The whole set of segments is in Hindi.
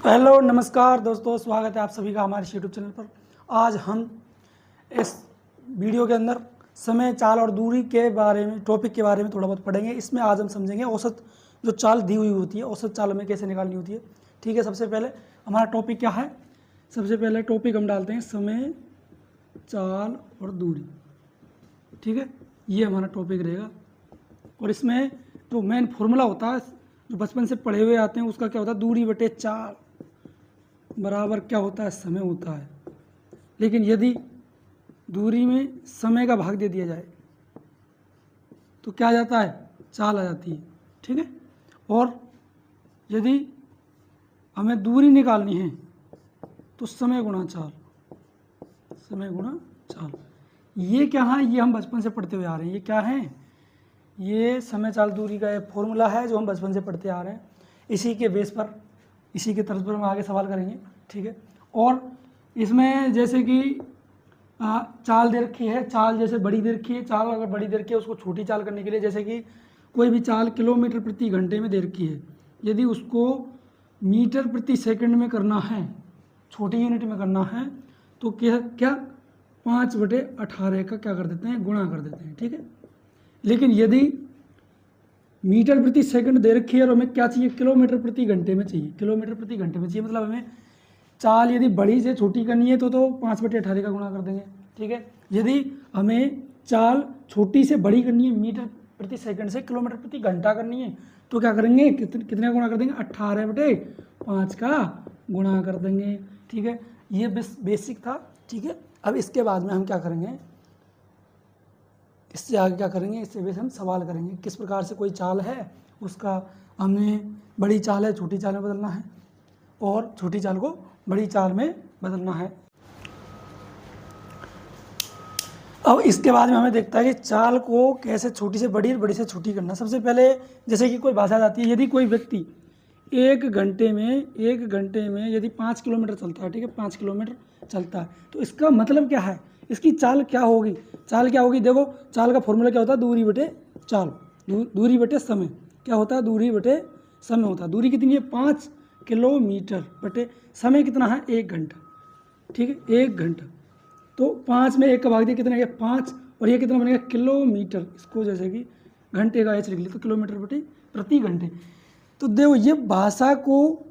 हेलो नमस्कार दोस्तों, स्वागत है आप सभी का हमारे यूट्यूब चैनल पर। आज हम इस वीडियो के अंदर समय, चाल और दूरी के बारे में, टॉपिक के बारे में थोड़ा बहुत पढ़ेंगे। इसमें आज हम समझेंगे औसत जो चाल दी हुई होती है, औसत चाल हमें कैसे निकालनी होती है। ठीक है, सबसे पहले हमारा टॉपिक क्या है? सबसे पहले टॉपिक हम डालते हैं समय, चाल और दूरी। ठीक है, ये हमारा टॉपिक रहेगा। और इसमें जो मेन फॉर्मूला होता है, जो बचपन से पढ़े हुए आते हैं, उसका क्या होता है? दूरी बटे चाल बराबर क्या होता है? समय होता है। लेकिन यदि दूरी में समय का भाग दे दिया जाए तो क्या आ जाता है? चाल आ जाती है। ठीक है, और यदि हमें दूरी निकालनी है तो समय गुणा चाल, समय गुणा चाल। ये क्या है? ये हम बचपन से पढ़ते हुए आ रहे हैं। ये क्या है? ये समय, चाल, दूरी का एक फॉर्मूला है जो हम बचपन से पढ़ते आ रहे हैं। इसी के बेस पर, इसी के तर्ज पर हम आगे सवाल करेंगे। ठीक है, और इसमें जैसे कि चाल दे रखी है, चाल जैसे बड़ी दे रखी है, चाल अगर बड़ी दे रखी है उसको छोटी चाल करने के लिए, जैसे कि कोई भी चाल किलोमीटर प्रति घंटे में दे रखी है, यदि उसको मीटर प्रति सेकंड में करना है, छोटी यूनिट में करना है, तो क्या 5/18 का क्या कर देते हैं? गुणा कर देते हैं। ठीक है, लेकिन यदि मीटर प्रति सेकंड दे रखी है और हमें क्या चाहिए? किलोमीटर प्रति घंटे में चाहिए। किलोमीटर प्रति घंटे में चाहिए मतलब हमें चाल यदि बड़ी से छोटी करनी है तो 5/18 का गुणा कर देंगे। ठीक है, यदि हमें चाल छोटी से बड़ी करनी है, मीटर प्रति सेकंड से किलोमीटर प्रति घंटा करनी है, तो क्या करेंगे? कितने का गुणा कर देंगे? 18/5 का गुणा कर देंगे। ठीक है, ये बेसिक था। ठीक है, अब इसके बाद में हम क्या करेंगे? इससे आगे क्या करेंगे? इससे बेस हम सवाल करेंगे किस प्रकार से कोई चाल है, उसका हमें बड़ी चाल है छोटी चाल में बदलना है और छोटी चाल को बड़ी चाल में बदलना है। अब इसके बाद में हमें देखता है कि चाल को कैसे छोटी से बड़ी और बड़ी से छोटी करना। सबसे पहले जैसे कि कोई भाषा जाती है, यदि कोई व्यक्ति एक घंटे में यदि 5 किलोमीटर चलता है, ठीक है, 5 किलोमीटर चलता है, तो इसका मतलब क्या है? इसकी चाल क्या होगी? चाल क्या होगी? देखो, चाल का फॉर्मूला क्या होता है? दूरी बटे चाल, दूरी बटे समय। क्या होता है? दूरी बटे समय होता है। दूरी कितनी है? 5 किलोमीटर बटे समय कितना है? 1 घंटा। ठीक है, 1 घंटा। तो 5 में 1 का भाग दिया, कितना गया? 5। और ये कितना बनेगा? किलोमीटर। इसको जैसे कि घंटे का एच लिख लिया तो किलोमीटर बटे प्रति घंटे। तो देखो, ये भाषा को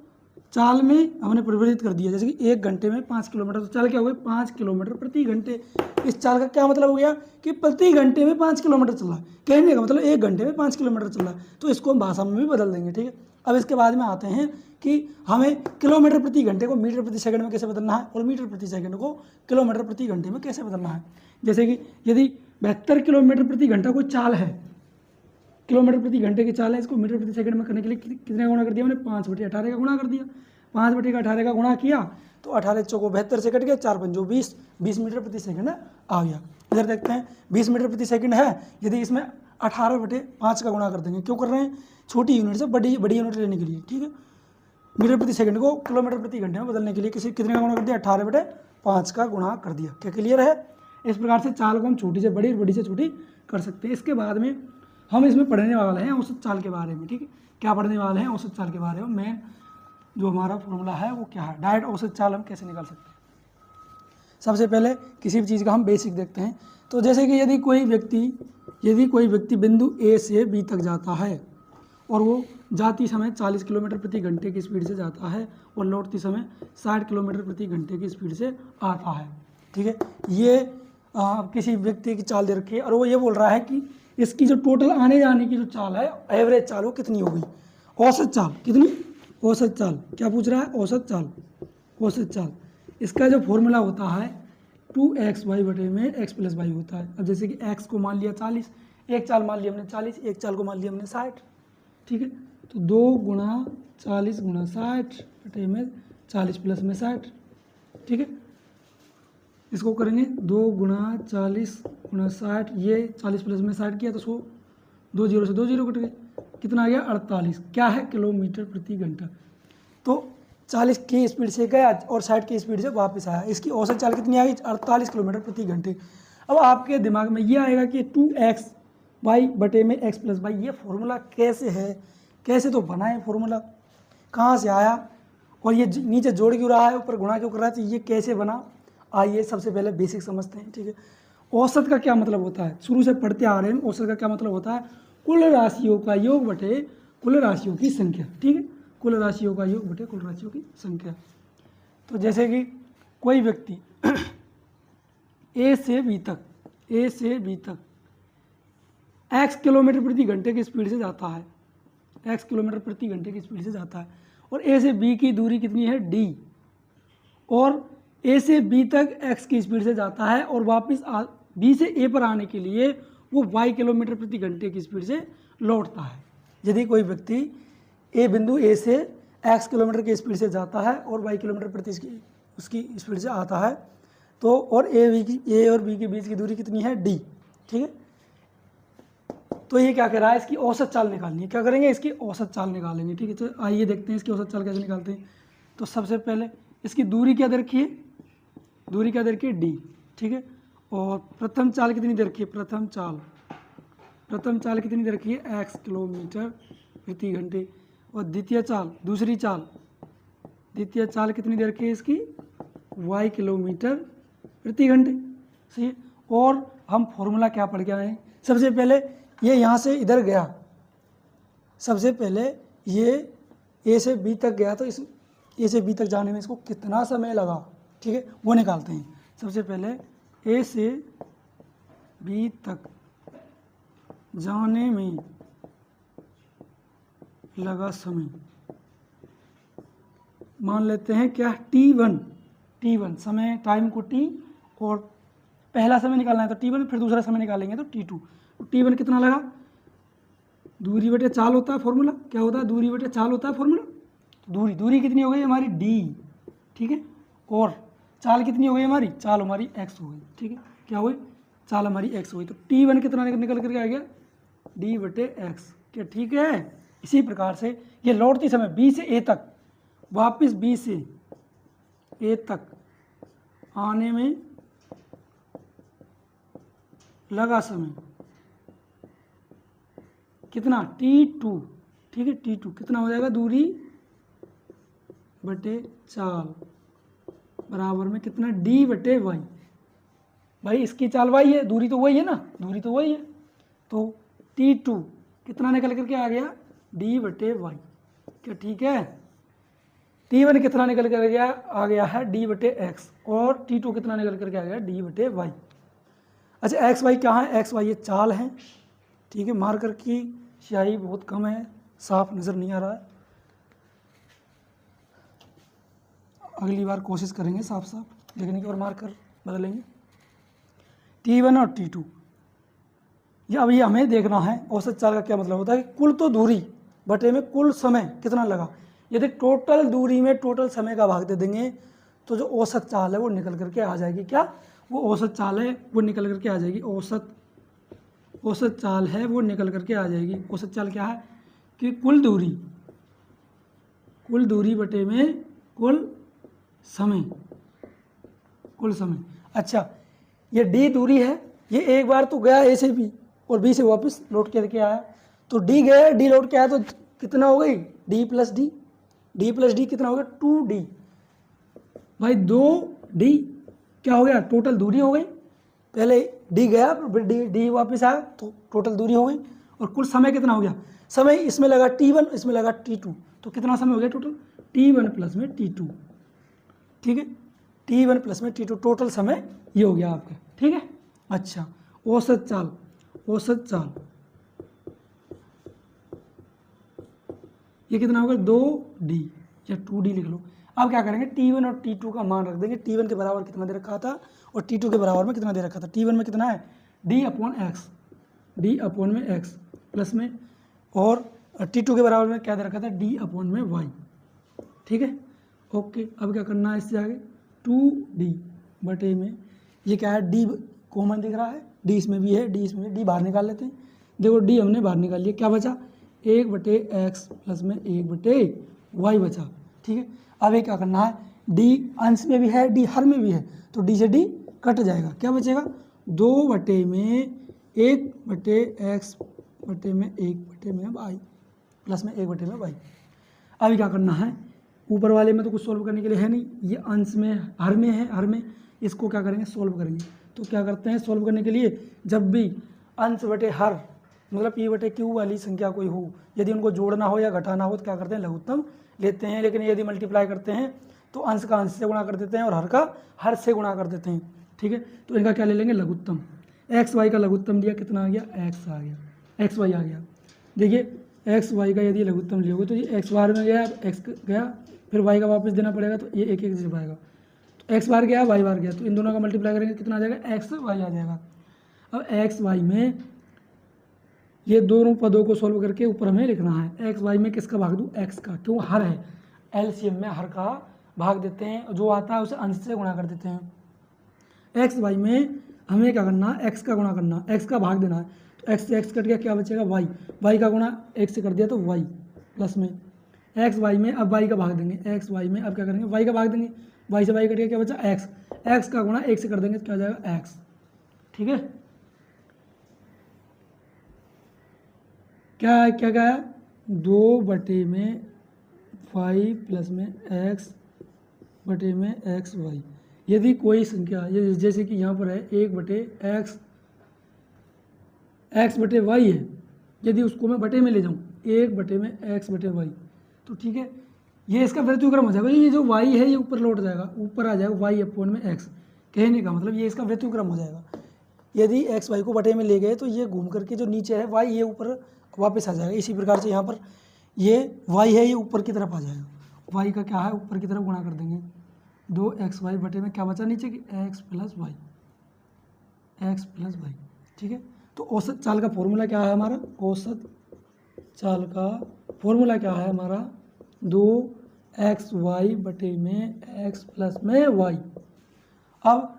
चाल में हमने परिवर्तित कर दिया। जैसे कि 1 घंटे में 5 किलोमीटर, तो चाल क्या हो गई? 5 किलोमीटर प्रति घंटे। इस चाल का क्या मतलब हो गया? कि प्रति घंटे में 5 किलोमीटर चल रहा है। कहने का मतलब 1 घंटे में 5 किलोमीटर चल रहा है, तो इसको हम भाषा में भी बदल देंगे। ठीक है, अब इसके बाद में आते हैं कि हमें किलोमीटर प्रति घंटे को मीटर प्रति सेकंड में कैसे बदलना है और मीटर प्रति सेकंड को किलोमीटर प्रति घंटे में कैसे बदलना है। जैसे कि यदि 72 किलोमीटर प्रति घंटा कोई चाल है, किलोमीटर प्रति घंटे की चाल है, इसको मीटर प्रति सेकंड में करने के लिए कितने का गुणा कर दिया? मैंने 5/18 का गुणा कर दिया। 5/18 का गुणा किया तो 18 चौको 72 से कट गया, 4 पंजो 20, 20 मीटर प्रति सेकंड आ गया। इधर देखते हैं, 20 मीटर प्रति सेकंड है, यदि इसमें 18/5 का गुणा कर देंगे। क्यों कर रहे हैं? छोटी यूनिट से बड़ी यूनिट लेने के लिए। ठीक है, मीटर प्रति सेकंड को किलोमीटर प्रति घंटे में बदलने के लिए कितने का गुणा कर दिया? 18/5 का गुणा कर दिया। क्या क्लियर है? इस प्रकार से चाल को हम छोटी से बड़ी, बड़ी से छोटी कर सकते हैं। इसके बाद में हम इसमें पढ़ने वाले हैं औसत चाल के बारे में। ठीक है, क्या पढ़ने वाले हैं? औसत चाल के बारे में। मेन जो हमारा फॉर्मूला है वो क्या है? डायरेक्ट औसत चाल हम कैसे निकाल सकते हैं? सबसे पहले किसी भी चीज़ का हम बेसिक देखते हैं। तो जैसे कि यदि कोई व्यक्ति बिंदु ए से बी तक जाता है और वो जाती समय 40 किलोमीटर प्रति घंटे की स्पीड से जाता है और लौटती समय 60 किलोमीटर प्रति घंटे की स्पीड से आता है। ठीक है, ये किसी व्यक्ति की चाल दे रखी है और वो ये बोल रहा है कि इसकी जो टोटल आने जाने की जो चाल है, एवरेज चाल, वो कितनी होगी? औसत चाल कितनी? औसत चाल। क्या पूछ रहा है? औसत चाल। औसत चाल, इसका जो फॉर्मूला होता है 2xy बटे में x + y होता है। अब जैसे कि x को मान लिया 40, एक चाल मान लिया हमने 40, एक चाल को मान लिया हमने 60। ठीक है, तो 2 × 40 × 60 बटे में 40 + में 60। ठीक है, इसको करेंगे 2 × 40 × 60, ये 40 + में 60 किया तो 100, 2 0 से 2 0 कट गए, कितना आ गया? 48। क्या है? किलोमीटर प्रति घंटा। तो 40 की स्पीड से गया और 60 की स्पीड से वापस आया। इसकी औसत चाल कितनी आ गई? 48 किलोमीटर प्रति घंटे। अब आपके दिमाग में ये आएगा कि 2xy बटे में x + y, ये फॉर्मूला कैसे है? कैसे तो बना है फॉर्मूला, कहाँ से आया और ये नीचे जोड़ क्यों रहा है, ऊपर गुणा क्यों कर रहा है, तो ये कैसे बना, आइए सबसे पहले बेसिक समझते हैं। ठीक है, औसत का क्या मतलब होता है, शुरू से पढ़ते आ रहे हैं। औसत का क्या मतलब होता है, कुल राशियों का योग बटे कुल राशियों की संख्या। ठीक है, कुल राशियों का योग बटे कुल राशियों की संख्या। तो जैसे कि कोई व्यक्ति ए से बी तक x किलोमीटर प्रति घंटे की स्पीड से जाता है, x किलोमीटर प्रति घंटे की स्पीड से जाता है, और a से b की दूरी कितनी है d, और a से b तक x की स्पीड से जाता है, और वापस b से a पर आने के लिए वो y किलोमीटर प्रति घंटे की स्पीड से लौटता है। यदि कोई व्यक्ति a बिंदु a से x किलोमीटर की स्पीड से जाता है और y किलोमीटर प्रति उसकी स्पीड से आता है, तो और a और b के बीच की दूरी कितनी है d। ठीक है, तो ये क्या कह रहा है, इसकी औसत चाल निकालनी है। क्या करेंगे, इसकी औसत चाल निकालेंगे। ठीक है, तो आइए देखते हैं इसकी औसत चाल कैसे निकालते हैं। तो सबसे पहले इसकी दूरी क्या दे रखी है, दूरी क्या दे रखी है d। ठीक है, और प्रथम चाल कितनी दे रखी है, प्रथम चाल कितनी दे रखी है, x किलोमीटर प्रति घंटे, और द्वितीय चाल कितनी दे रखी है इसकी, y किलोमीटर प्रति घंटे। सही है, और हम फॉर्मूला क्या पढ़ के आए हैं, सबसे पहले ये यहाँ से इधर गया, सबसे पहले ये ए से बी तक गया, तो इस ए से बी तक जाने में इसको कितना समय लगा। ठीक है, वो निकालते हैं। सबसे पहले ए से बी तक जाने में लगा समय, मान लेते हैं क्या, t1 समय, टाइम को t, और पहला समय निकालना है तो t1, फिर दूसरा समय निकालेंगे तो t2। तो t1 कितना लगा, दूरी बटे चाल होता है फॉर्मूला, क्या होता है, दूरी बटे चाल होता है फॉर्मूला। तो दूरी कितनी हो गई हमारी d। ठीक है, और चाल कितनी हो गई हमारी, चाल हमारी x हो गई। ठीक है, क्या हो गई, चाल हमारी x हो गई। तो t1 कितना निकल करके आ गया, d बटे x। क्या ठीक है, इसी प्रकार से ये लौटती समय b से a तक, वापस b से a तक आने में लगा समय कितना, t2। ठीक है, t2 कितना हो जाएगा, दूरी बटे चाल बराबर में कितना, d बटे y। भाई इसकी चाल y है, दूरी तो वही है ना, दूरी तो वही है, तो t2 कितना निकल करके आ गया, d बटे y। क्या ठीक है, t1 कितना निकल कर आ गया है, d बटे x, और t2 कितना निकल करके आ गया, d बटे y। अच्छा, एक्स वाई क्या है, एक्स वाई ये चाल है। ठीक है, मार्कर की स्याही बहुत कम है, साफ नज़र नहीं आ रहा है, अगली बार कोशिश करेंगे साफ लिखने की और मार्कर बदलेंगे। t1 और t2, ये अब ये हमें देखना है औसत चाल का क्या मतलब होता है कि कुल तो दूरी बटे में कुल समय कितना लगा। यदि टोटल दूरी में टोटल समय का भाग दे देंगे तो जो औसत चाल है वो निकल करके आ जाएगी। क्या, वो औसत चाल है वो निकल करके आ जाएगी, औसत चाल है वो निकल करके आ जाएगी। औसत चाल क्या है कि कुल दूरी बटे में कुल समय। अच्छा, ये d दूरी है, ये एक बार तो गया a से b और b से वापस लौट करके आया, तो d गया, d लौट के आया, तो कितना हो गई, d प्लस d कितना हो गया, 2d। भाई 2d क्या हो गया, टोटल दूरी हो गई, पहले d गया फिर d वापस आया, तो टोटल दूरी हो गई। और कुल समय कितना हो गया, समय इसमें लगा t1, इसमें लगा t2, तो कितना समय हो गया टोटल, t1 प्लस में t2। ठीक है, t1 प्लस में t2, टोटल समय ये हो गया आपका। ठीक है, अच्छा, औसत चाल ये कितना होगा, 2d या 2d लिख लो। अब क्या करेंगे, t1 और t2 का मान रख देंगे। t1 के बराबर कितना दे रखा था और t2 के बराबर में कितना दे रखा था। t1 में कितना है, d अपॉन में x प्लस में, और t2 के बराबर में क्या दे रखा था, d अपॉन में y। ठीक है, ओके। अब क्या करना है, इससे आगे 2d बटे में, ये क्या है, d कॉमन दिख रहा है, d इसमें भी है, d इसमें भी, d बाहर निकाल लेते हैं। देखो d हमने बाहर निकाल लिया, क्या बचा, 1/x प्लस में 1/y बचा। ठीक है, अब ये क्या करना है, d अंश में भी है, d हर में भी है, तो d से d कट जाएगा, क्या बचेगा, 2 बटे में 1/x बटे में 1/y प्लस में 1/y। अब क्या करना है, ऊपर वाले में तो कुछ सॉल्व करने के लिए है नहीं, ये अंश में हर में है, हर में इसको क्या करेंगे सॉल्व करेंगे। तो क्या करते हैं सॉल्व करने के लिए, जब भी अंश बटे हर मतलब पी बटे क्यू वाली संख्या कोई हो, यदि उनको जोड़ना हो या घटाना हो तो क्या करते हैं लघुत्तम लेते हैं। लेकिन यदि मल्टीप्लाई करते हैं तो अंश का अंश से गुणा कर देते हैं और हर का हर से गुणा कर देते हैं, ठीक है। तो इनका क्या ले लेंगे लघुत्तम। एक्स वाई का लघुत्तम दिया, कितना आ गया एक्स आ गया, एक्स वाई आ गया। देखिए एक्स वाई का यदि लघुत्तम लियोगे तो ये एक्स बार में गया, एक्स गया, फिर वाई का वापस देना पड़ेगा, तो ये एक एक से पाएगा। तो एक्स बार गया वाई बार गया, तो इन दोनों का मल्टीप्लाई करेंगे कितना आ जाएगा एक्स वाई आ जाएगा। अब एक्स वाई में ये दोनों पदों को सॉल्व करके ऊपर हमें लिखना है। एक्स वाई में किसका भाग दूँ, एक्स का, क्यों हर है, एलसीएम में हर का भाग देते हैं, जो आता है उसे अंश से गुणा कर देते हैं। एक्स वाई में हमें क्या करना है, एक्स का गुणा करना, एक्स का भाग देना है। तो एक्स से एक्स कट गया, क्या बचेगा वाई, वाई का गुणा एक से कर दिया तो वाई प्लस में एक्स वाई में अब वाई का भाग देंगे, एक्स वाई में अब क्या करेंगे वाई का भाग देंगे, वाई से वाई कट गया, क्या बचा एक्स, एक्स का गुणा एक से कर देंगे तो क्या हो जाएगा एक्स, ठीक है। क्या क्या क्या है 2 में वाई प्लस में एक्स बटे में एक्स वाई। यदि कोई संख्या जैसे कि यहाँ पर है 1/x एक्स बटे वाई है, यदि उसको मैं बटे में ले जाऊँ 1/x/y तो ठीक है, ये इसका व्युत्क्रम हो जाएगा। ये जो y है ये ऊपर लौट जाएगा, ऊपर आ जाएगा y अपॉन में x। कहने का मतलब ये इसका व्युत्क्रम हो जाएगा। यदि x y को बटे में ले गए तो ये घूम करके जो नीचे है y ये ऊपर वापस आ जाएगा। इसी प्रकार से यहाँ पर ये y है ये ऊपर की तरफ आ जाएगा, y का क्या है ऊपर की तरफ गुणा कर देंगे। 2xy बटे में क्या बचा नीचे की x प्लस वाई, ठीक है। तो औसत चाल का फॉर्मूला क्या है हमारा, औसत चाल का फॉर्मूला क्या है हमारा 2xy बटे में x प्लस में y। अब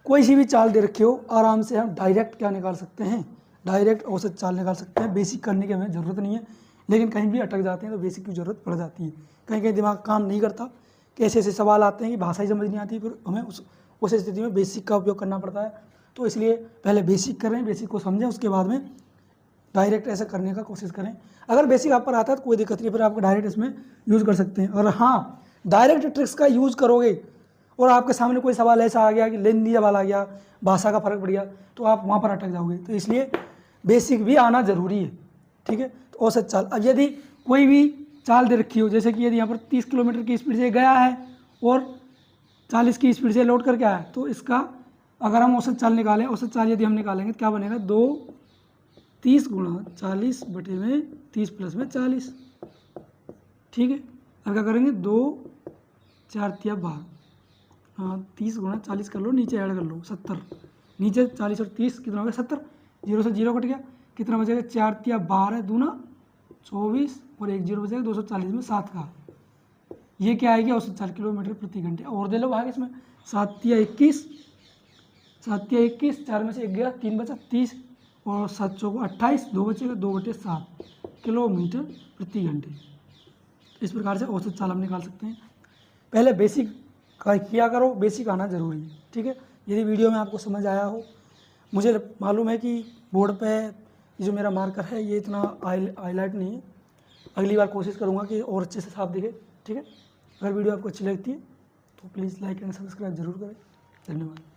कोई सी भी चाल दे रखी हो आराम से हम डायरेक्ट क्या निकाल सकते हैं, डायरेक्ट औसत चाल निकाल सकते हैं। बेसिक करने की हमें ज़रूरत नहीं है, लेकिन कहीं भी अटक जाते हैं तो बेसिक की ज़रूरत पड़ जाती है। कहीं कहीं दिमाग काम नहीं करता, कैसे ऐसे सवाल आते हैं कि भाषा ही समझ नहीं आती, फिर हमें उस स्थिति में बेसिक का उपयोग करना पड़ता है। तो इसलिए पहले बेसिक करें, बेसिक को समझें, उसके बाद में डायरेक्ट ऐसा करने का कोशिश करें। अगर बेसिक आप पर आता है तो कोई दिक्कत नहीं, फिर आप डायरेक्ट इसमें यूज़ कर सकते हैं। और हाँ, डायरेक्ट ट्रिक्स का यूज़ करोगे और आपके सामने कोई सवाल ऐसा आ गया कि लेंदी सवाल आ गया, भाषा का फर्क पड़ गया, तो आप वहाँ पर अटक जाओगे। तो इसलिए बेसिक भी आना ज़रूरी है, ठीक है। तो औसत चाल, अब यदि कोई भी चाल दे रखी हो, जैसे कि यदि यहाँ पर 30 किलोमीटर की स्पीड से गया है और 40 की स्पीड से लौट करके आया, तो इसका अगर हम औसत चाल निकालें, औसत चाल यदि हम निकालेंगे तो क्या बनेगा 30 गुणा 40 बटे में 30 प्लस में 40, ठीक है। अब क्या करेंगे 2 4 तिया 12, हाँ 30 गुणा 40 कर लो, नीचे ऐड कर लो 70, नीचे 40 और 30 कितना हो गया 70, 0 से 0 कट गया, कितना बचेगा 4 तिया 12 दूना 24 और 1 0 बचेगा 240 में 7 का, ये क्या आएगी औसत चाल किलोमीटर प्रति घंटे। और दे लो भाग इसमें 7 तिया 21, 7 तिया 21, 4 में से 1 गया 3 बचा 30 और 7 चौको 28, 2 बचेगा 2/7 किलोमीटर प्रति घंटे। इस प्रकार से औसत चाल हम निकाल सकते हैं। पहले बेसिक का किया करो, बेसिक आना जरूरी है, ठीक है। यदि वीडियो में आपको समझ आया हो, मुझे मालूम है कि बोर्ड पे जो मेरा मार्कर है ये इतना हाईलाइट नहीं है, अगली बार कोशिश करूँगा कि और अच्छे से साफ दिखे, ठीक है। अगर वीडियो आपको अच्छी लगती है तो प्लीज़ लाइक एंड सब्सक्राइब जरूर करें। धन्यवाद।